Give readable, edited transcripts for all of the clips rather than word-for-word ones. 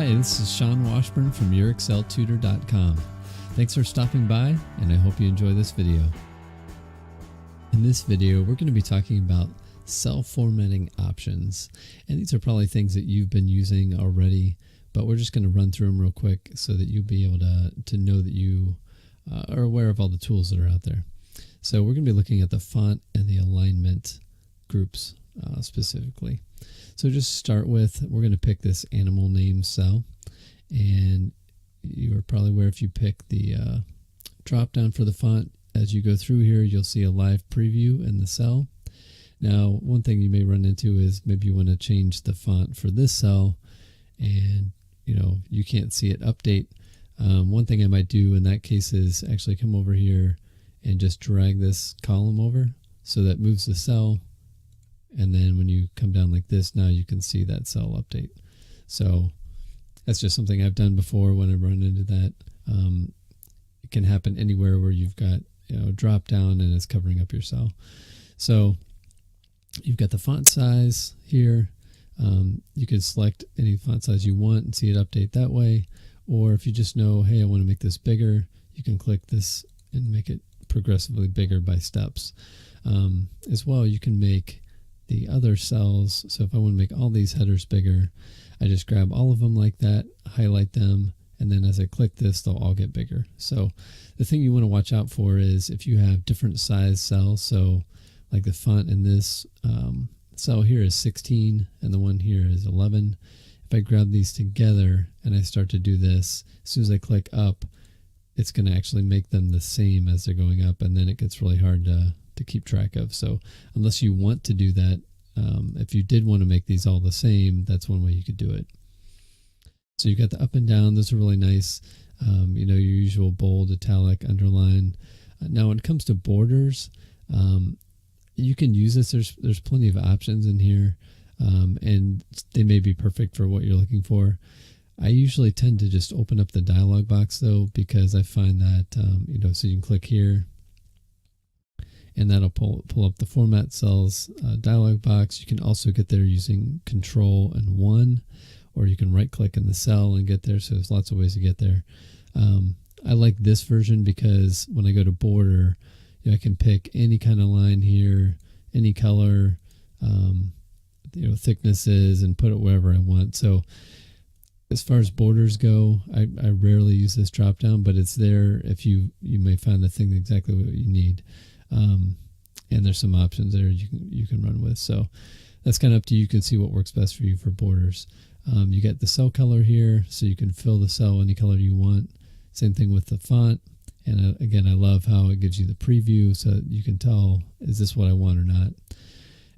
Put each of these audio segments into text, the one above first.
Hi, this is Sean Washburn from YourExcelTutor.com. Thanks for stopping by, and I hope you enjoy this video. In this video, we're going to be talking about cell formatting options, and these are probably things that you've been using already, but we're just going to run through them real quick so that you'll be able to know that you are aware of all the tools that are out there. So we're going to be looking at the font and the alignment groups specifically. So just start with, we're going to pick this animal name cell, and you are probably aware if you pick the drop down for the font, as you go through here, you'll see a live preview in the cell. Now, one thing you may run into is maybe you want to change the font for this cell, and you can't see it update. One thing I might do in that case is actually come over here and just drag this column over, so that moves the cell. And then when you come down like this, now you can see that cell update. So that's just something I've done before when I run into that. It can happen anywhere where you've got drop down and it's covering up your cell. So you've got the font size here. You can select any font size you want and see it update that way. Or if you just know, hey, I want to make this bigger, you can click this and make it progressively bigger by steps. As well, you can make the other cells. So if I want to make all these headers bigger, I just grab all of them like that, highlight them, and then as I click this, they'll all get bigger. So the thing you want to watch out for is if you have different size cells, so like the font in this cell here is 16 and the one here is 11. If I grab these together and I start to do this, as soon as I click up, it's going to actually make them the same as they're going up, and then it gets really hard to keep track of. So unless you want to do that, if you did want to make these all the same, that's one way you could do it. So you got the up and down. Those are really nice. Your usual bold, italic, underline. Now when it comes to borders, you can use this. There's plenty of options in here, and they may be perfect for what you're looking for. I usually tend to just open up the dialog box though, because I find that so you can click here, and that'll pull up the format cells dialog box. You can also get there using Control and 1, or you can right click in the cell and get there. So there's lots of ways to get there. I like this version because when I go to border, I can pick any kind of line here, any color, thicknesses, and put it wherever I want. So as far as borders go, I rarely use this drop down, but it's there if you may find the thing exactly what you need. And there's some options there you can run with. So that's kind of up to you. You can see what works best for you for borders. You get the cell color here, so you can fill the cell any color you want. Same thing with the font. And again, I love how it gives you the preview, so you can tell, is this what I want or not?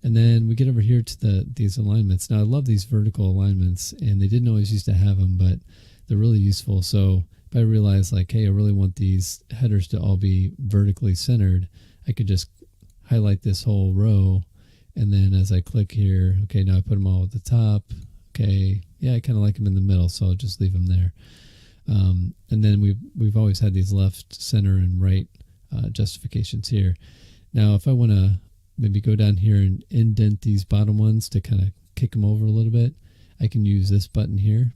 And then we get over here to these alignments. Now I love these vertical alignments, and they didn't always used to have them, but they're really useful. So if I realize like, hey, I really want these headers to all be vertically centered, I could just highlight this whole row, and then as I click here, okay, now I put them all at the top. Okay, yeah, I kind of like them in the middle, so I'll just leave them there. And then we've always had these left, center, and right justifications here. Now, if I want to maybe go down here and indent these bottom ones to kind of kick them over a little bit, I can use this button here,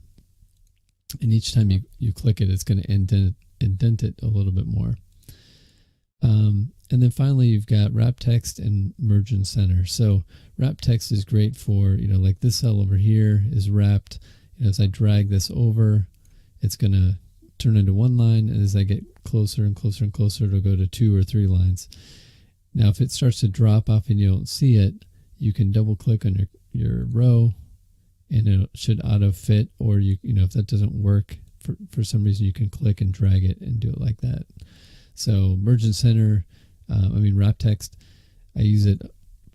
and each time you click it, it's going to indent it a little bit more. And then finally, you've got wrap text and merge and center. So wrap text is great for, like this cell over here is wrapped. As I drag this over, it's going to turn into one line. And as I get closer and closer and closer, it'll go to 2 or 3 lines. Now, if it starts to drop off and you don't see it, you can double click on your row, and it should auto fit. Or if that doesn't work for some reason, you can click and drag it and do it like that. So merge and center, wrap text, I use it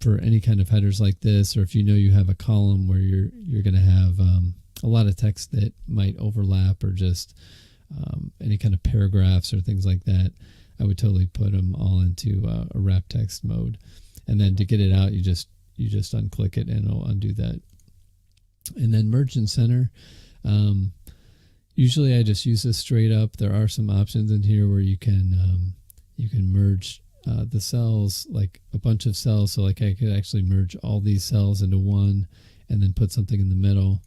for any kind of headers like this, or if you have a column where you're going to have a lot of text that might overlap, or just any kind of paragraphs or things like that, I would totally put them all into a wrap text mode. And then to get it out, you just unclick it and it'll undo that. And then merge and center. Usually I just use this straight up. There are some options in here where you can merge the cells, like a bunch of cells. So like I could actually merge all these cells into one and then put something in the middle.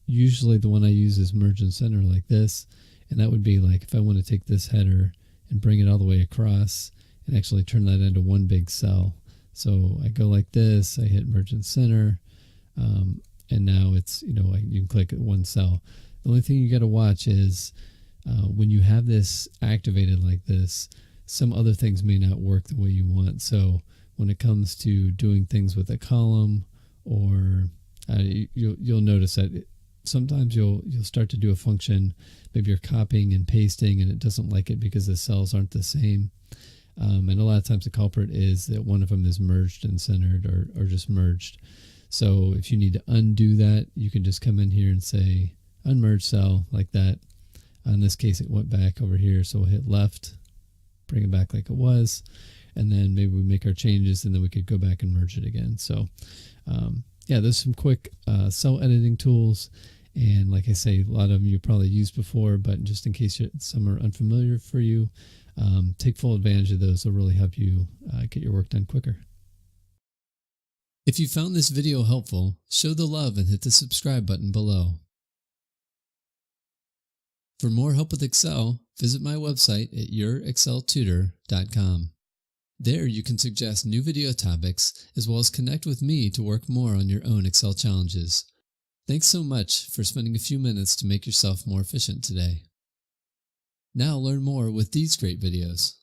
usually the one I use is merge and center like this. And that would be like if I want to take this header and bring it all the way across and actually turn that into one big cell. So I go like this, I hit merge and center, and now it's, you can click at one cell. The only thing you got to watch is when you have this activated like this, some other things may not work the way you want. So when it comes to doing things with a column, or you'll notice that sometimes you'll start to do a function, maybe you're copying and pasting and it doesn't like it because the cells aren't the same. And a lot of times the culprit is that one of them is merged and centered, or just merged. So if you need to undo that, you can just come in here and say unmerge cell like that. In this case, it went back over here, so we'll hit left, bring it back like it was, and then maybe we make our changes, and then we could go back and merge it again. So yeah, there's some quick cell editing tools, and like I say, a lot of them you probably used before, but just in case some are unfamiliar for you, take full advantage of those. They'll really help you get your work done quicker. If you found this video helpful, show the love and hit the subscribe button below. For more help with Excel, visit my website at yourexceltutor.com. There you can suggest new video topics as well as connect with me to work more on your own Excel challenges. Thanks so much for spending a few minutes to make yourself more efficient today. Now learn more with these great videos.